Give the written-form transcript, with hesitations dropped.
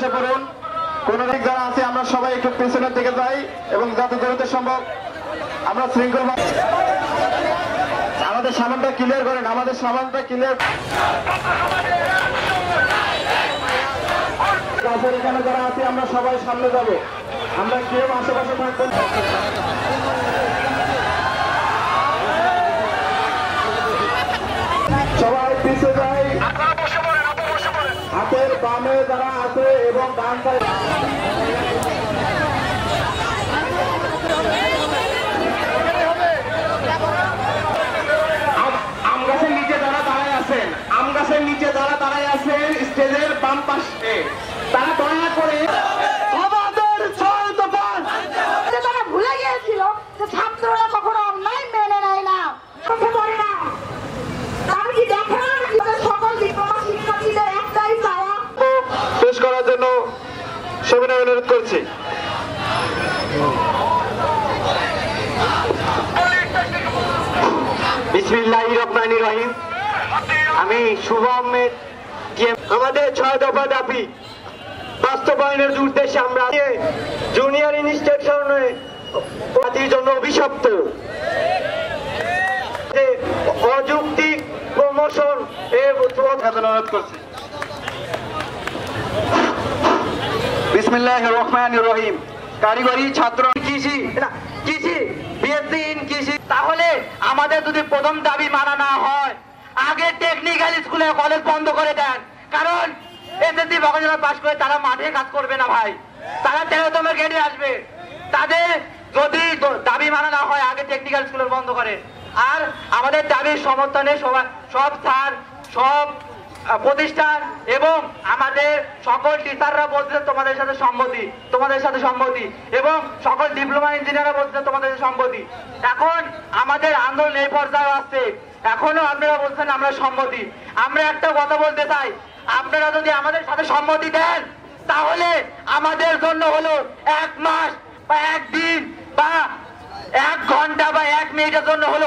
বসে পড়ুন। কোন দিক যারা আছে আমরা সবাই একটু পেছনের দিকে যাই এবং যত দ্রুত সম্ভব আমরা শৃঙ্খলভাবে আমাদের সামানটা ক্লিয়ার করেন, আমাদের সামানটা ক্লিয়ার। এখানে যারা আছে আমরা সবাই সামনে যাব, আমরা কেউ আশেপাশে থাকবেন। সবাই পিছিয়ে যাই, হাতের বামে যারা আছে এবং ডান সাইড আম গাছের নিচে যারা দাঁড়ায় আছেন, আম গাছের নিচে যারা দাঁড়ায় আছেন স্টেজের বাম পাশে, তারা দয়া করে আমাদের ৬ দফা তারা ভুলে গিয়েছিল যে ছাত্ররা কখনো অন্যায় মেনে নেয় না, চোখে পড়ে না। তারা কি দেখে না সকল ডিপ্লোমা শিক্ষার্থীদের একটাই চাওয়া পেশ করার জন্য সবিনয় অনুরোধ করছি। বিসমিল্লাহির রহমানির রহিম। আমি শুভ আহমেদ। আমাদের ৬ দফা দাবি বাস্তবায়নের উদ্দেশ্যে আমরা জুনিয়র ইনস্টিটিউশনে জাতির জন্য অভিশপ্ত অযৌক্তিক প্রমোশন অনুরোধ করছি। বিসমিল্লাহির রহমানির রহিম। কারিগরি ছাত্র কৃষি বিএসসি ইন কৃষি। তাহলে আমাদের যদি প্রথম দাবি মানা না হয়, আগে টেকনিক্যাল স্কুলে কলেজ বন্ধ করে দেন। কারণ এসএসসি ভোকেশনাল পাস করে তারা মাঠে কাজ করবে না ভাই, তারা তেরোতমের গেটে আসবে। তাদের যদি দাবি মানা না হয়, আগে টেকনিক্যাল স্কুলে বন্ধ করে। আর আমাদের দাবির সমর্থনে সব স্যার, সব প্রতিষ্ঠান এবং আমাদের সকল টিচাররা বলছে তোমাদের সাথে সম্মতি এবং সকল ডিপ্লোমা ইঞ্জিনিয়াররা বলছে তোমাদের সাথে সম্মতি। এখন আমাদের আন্দোলন এই পর্যায়ে আসছে, এখনো আপনারা বলছেন আমরা সম্মতি। আমরা একটা কথা বলতে চাই, আপনারা যদি আমাদের সাথে সম্মতি দেন তাহলে আমাদের জন্য হলো 1 মাস বা 1 দিন বা 1 ঘন্টা বা 1 মিনিটের জন্য হলো